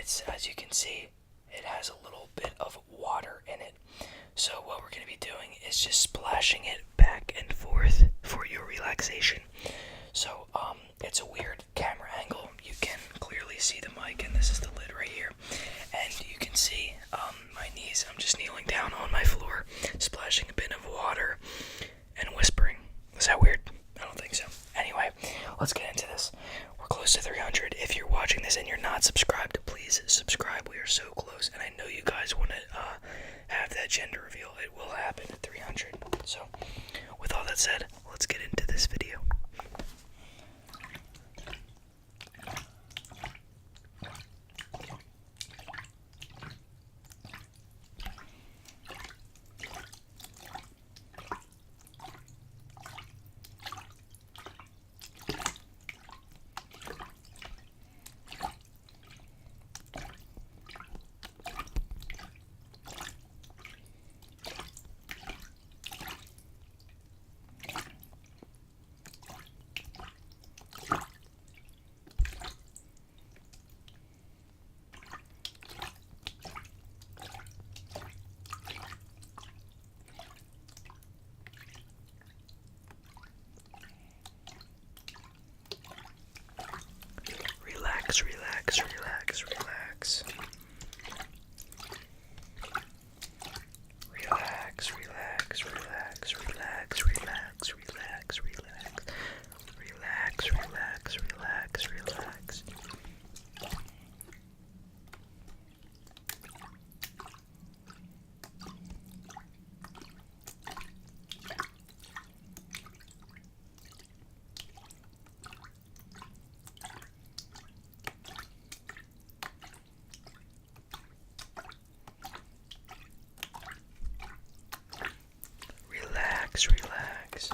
it's, as you can see, it has a little bit of water in it. So what we're going to be doing is just splashing it back and forth for your relaxation. So it's a weird camera angle. You can clearly see the mic, and this is the lid right here. And you can see my knees. I'm just kneeling down on my floor, splashing a bit of water and whispering. Is that weird? I don't think so. Anyway, let's get into this. We're close to 300. If you're watching this and you're not subscribed, please subscribe. We are so close, and I know you guys want to have that gender reveal. It will happen at 300. So, with all that said, let's get into this video. Relax, relax, relax, relax. Relax, relax, relax, relax, relax, relax, relax. Relax, relax, relax, relax. Relax, relax.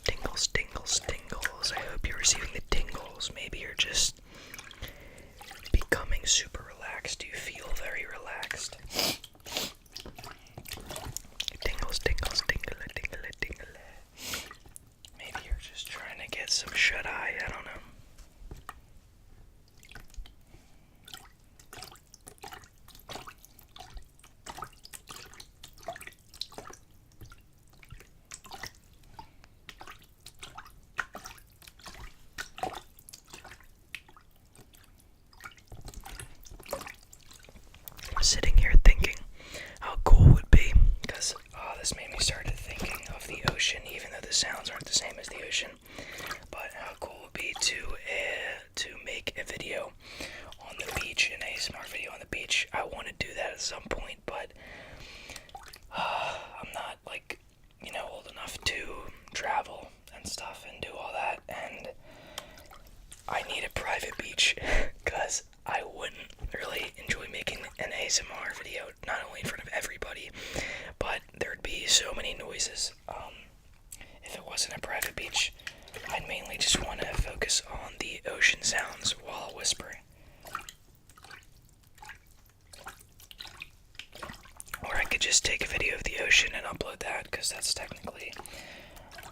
Tingles, tingles, tingles. I hope you're receiving the tingles. Maybe you're just becoming super relaxed. Do you feel very relaxed? Tingles, tingles, tingle, tingle, tingle. Maybe you're just trying to get some shut-eye, I don't know. I'm sitting here thinking how cool it would be, because this made me start thinking of the ocean, even though the sounds aren't the same as the ocean. But how cool it would be to make a video on the beach, an ASMR video on the beach. I want to do that at some point, but I'm not old enough to travel and stuff and do all that, and I need a private beach because I wouldn't really enjoy making an ASMR video, not only in front of everybody, but there'd be so many noises. If it wasn't a private beach, I'd mainly just want to focus on the ocean sounds while whispering. Or I could just take a video of the ocean and upload that, because that's technically, I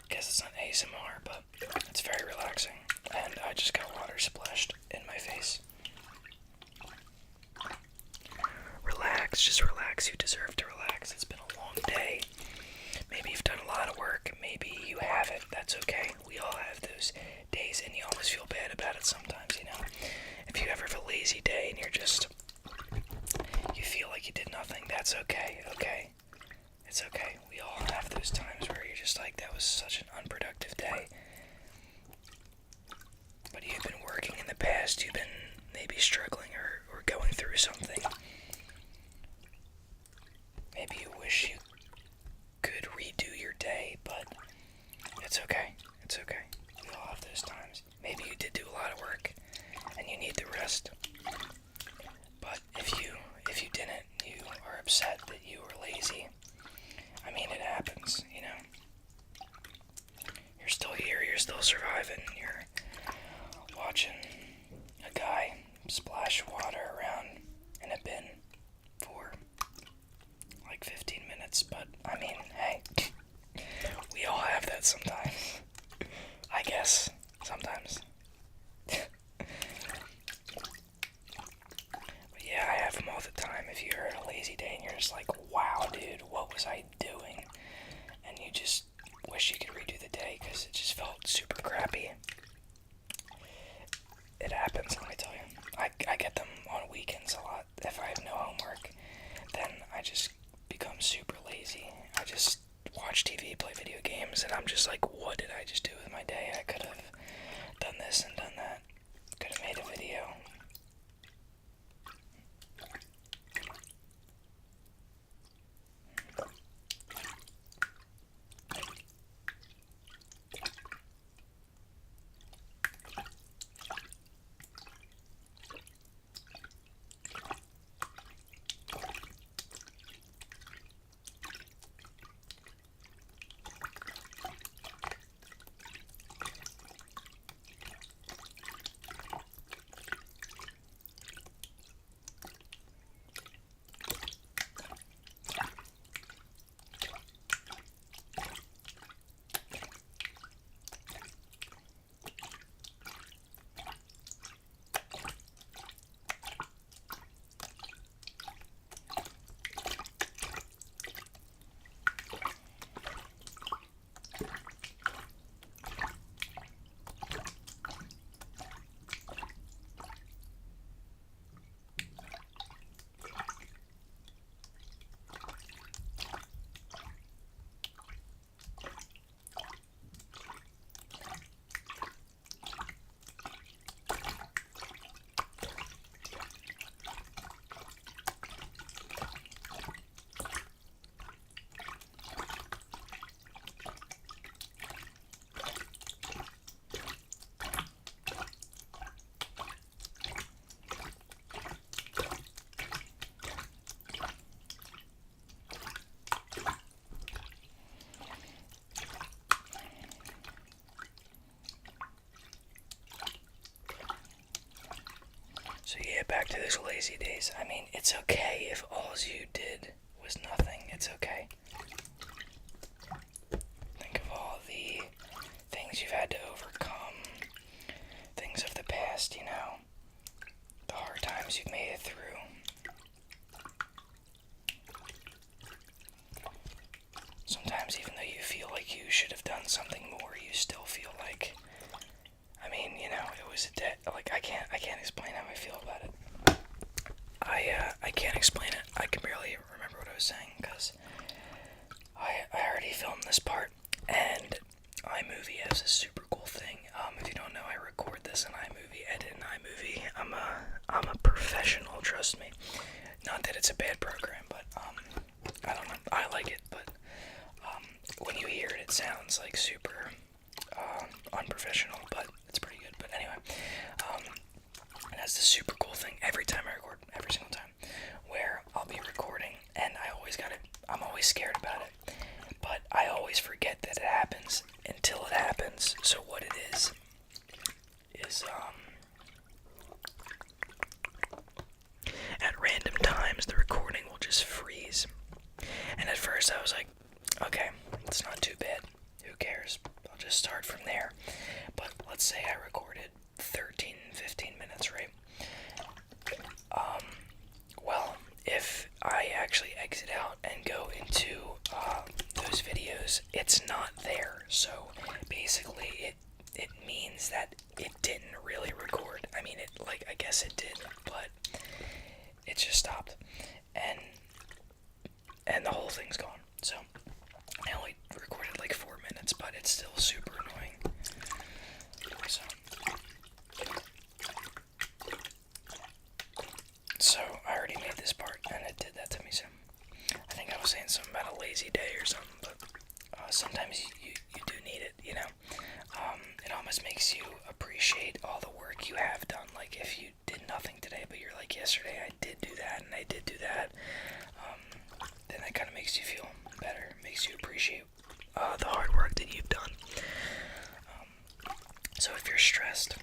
guess it's not ASMR, but it's very relaxing. And I just got water splashed in my face. Relax, just relax. You deserve to relax. It's been a long day. Maybe you've done a lot of work. Maybe you haven't. That's okay. We all have those days, and you always feel bad about it sometimes, you know? If you ever have a lazy day and you feel like you did nothing, that's okay, okay? It's okay. We all have those times where you're just like, that was such an unproductive day. But you've been working in the past, you've been maybe struggling or going through something. Maybe you wish you could redo your day, but it's okay. It's okay. We all have those times. Maybe you did do a lot of work and you need the rest. But if you didn't, you are upset that you were lazy. I mean, it happens, you know. You're still here, you're still surviving, you're watching a guy splash water around in a bin for if you're at a lazy day and you're just like, wow, dude, what was I doing? And you just wish you could redo the day because it just felt super crappy. It happens, let me tell you. I get them on weekends a lot. If I have no homework, then I just become super lazy. I just watch TV, play video games, and I'm just like, what did I just do with my day? I could have done this and done that. Could have made a video. So yeah, back to those lazy days. I mean, it's okay if all you did was nothing. It's okay. Think of all the things you've had to overcome, things of the past, you know, the hard times you've made it through. Sometimes even though you feel like you should have done something more, you still feel like, I mean, you know, it was a debt. Like, I can't explain how I feel about it. I can't explain it. I can barely remember what I was saying because I already filmed this part, and iMovie has a super cool thing. If you don't know, I record this in iMovie, edit in iMovie. I'm a professional, trust me. Not that it's a bad program, but I don't know. I like it, but when you hear it, it sounds like super unprofessional, but it's pretty good. But anyway, it has this super cool thing every time I record, every single time, where I'll be recording and I'm always scared about it, but I always forget that it happens until it happens. So what it is at random times the recording will just freeze. And at first I was like, okay, it's not too bad. Who cares? I'll just start from there. But let's say I recorded 13, 15 minutes, right? Well, if I actually exit out and go into those videos, it's not there. So basically it means that it didn't really record. I mean, I guess it did, but it just stopped. And the whole thing's gone. So I only recorded like 4 minutes, but it's still super annoying. So I already made this part, and it did that to me. So I think I was saying something about a lazy day or something, but sometimes you do need it, you know. It almost makes you appreciate all the work you have done. Like if you did nothing today, but you're like, yesterday I did do that, and I did do that. Then that kind of makes you feel better, makes you appreciate the hard work that you've done. So if you're stressed,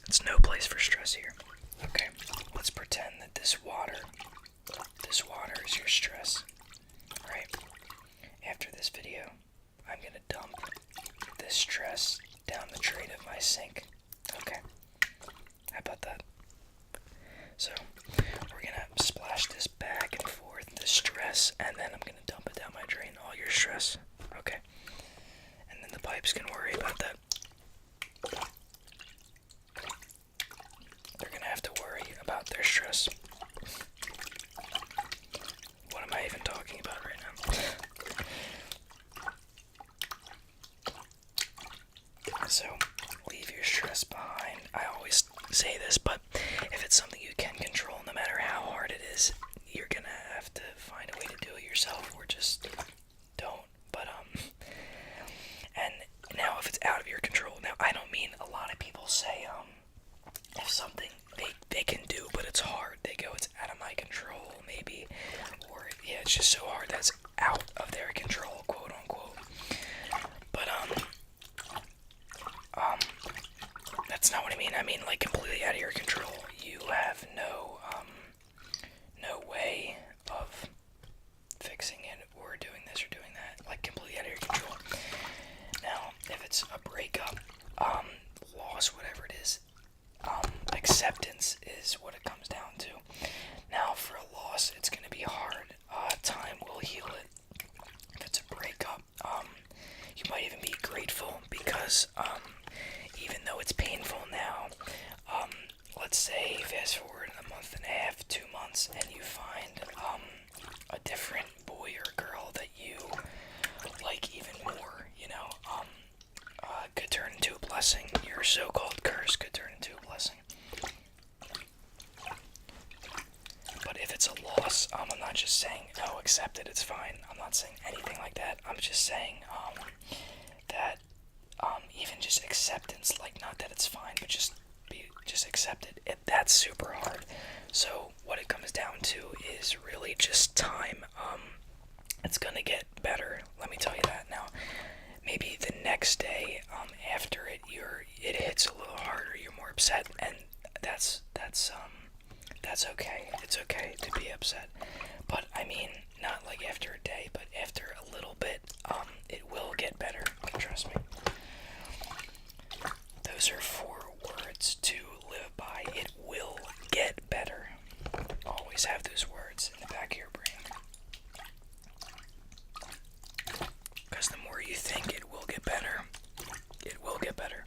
it's no place for stress here. Okay, let's pretend that this water is your stress, right? After this video, I'm gonna dump this stress down the drain of my sink. Okay, how about that? So we're gonna splash this back and yourself or just don't. But and now if it's out of your control, now I don't mean a lot of people say if something they can do but it's hard, they go it's out of my control maybe, or yeah, it's just so hard that's out of their control, quote unquote. But that's not what I mean. I mean like completely out of your control. You have no way of fixing it or doing this or doing that, like completely out of your control. Now, if it's a breakup, loss, whatever it is, acceptance is what it comes down to. Now, for a loss, it's going to be hard. Time will heal it. If it's a breakup, you might even be grateful because even though it's painful now, let's say fast forward a month and a half, 2 months, and you find a different boy or girl that you like even more, you know, could turn into a blessing. Your so-called curse could turn into a blessing. But if it's a loss, I'm not just saying, oh, accept it, it's fine. I'm not saying anything like that. I'm just saying that even just acceptance, like not that it's fine, but just accept it. That's super hard. So what it comes down to is really just time. It's gonna get better. Let me tell you that now. Maybe the next day after it hits a little harder. You're more upset, and that's okay. It's okay to be upset. But I mean, not like after a day, but after a little bit, it will get better. Trust me. Those are 4 words to live by. It will get better. Always have those words in the back of your brain. Because the more you think it will get better, it will get better.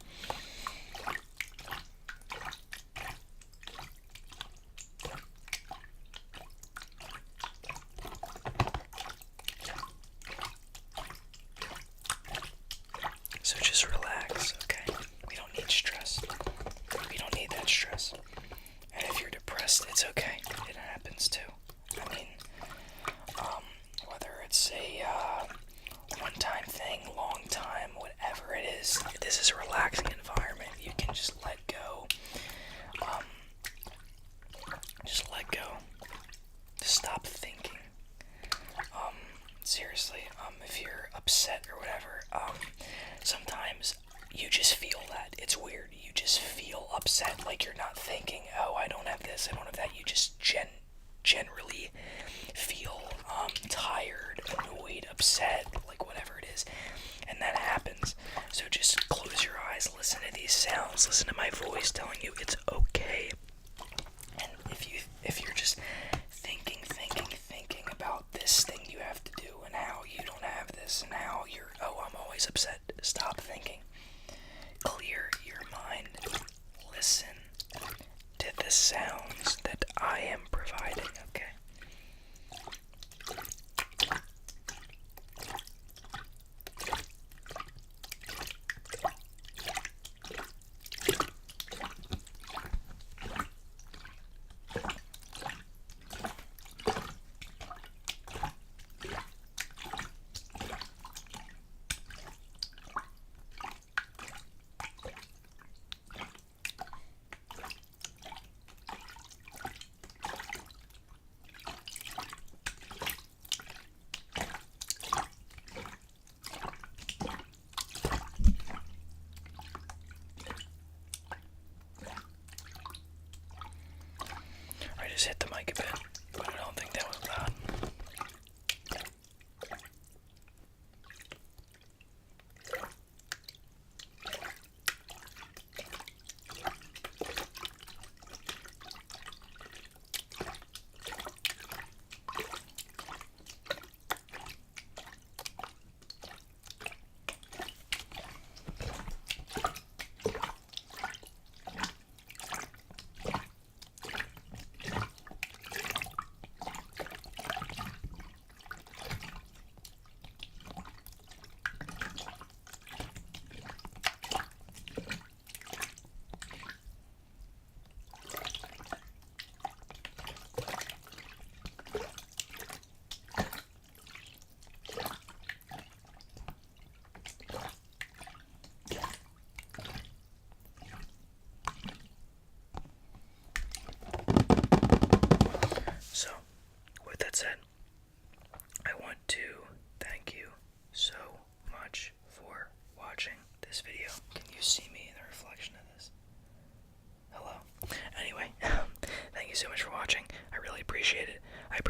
So just relax, okay? We don't need stress. We don't need that stress. And if you're depressed, it's okay. It happens too. I mean, whether it's a one-time thing, long time, whatever it is, this is a relaxing environment. You can just let go. Just let go. Just stop thinking. Seriously, if you're upset or whatever, sometimes you just feel that. It's weird. You just feel upset, like you're not thinking, oh, I don't have this, I don't have that. You just generally feel tired, annoyed, upset, like whatever it is. And that happens. So just close your eyes, listen to these sounds, listen to my voice telling you it's okay. And if you're just thinking about this thing you have to do and how you don't have this and how I'm always upset, stop thinking. Clear your mind. Listen to the sounds that I am providing, okay?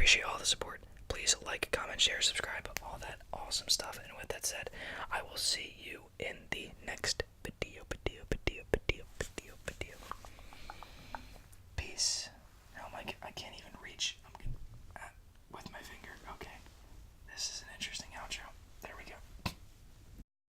appreciate all the support. Please like, comment, share, subscribe, all that awesome stuff. And with that said, I will see you in the next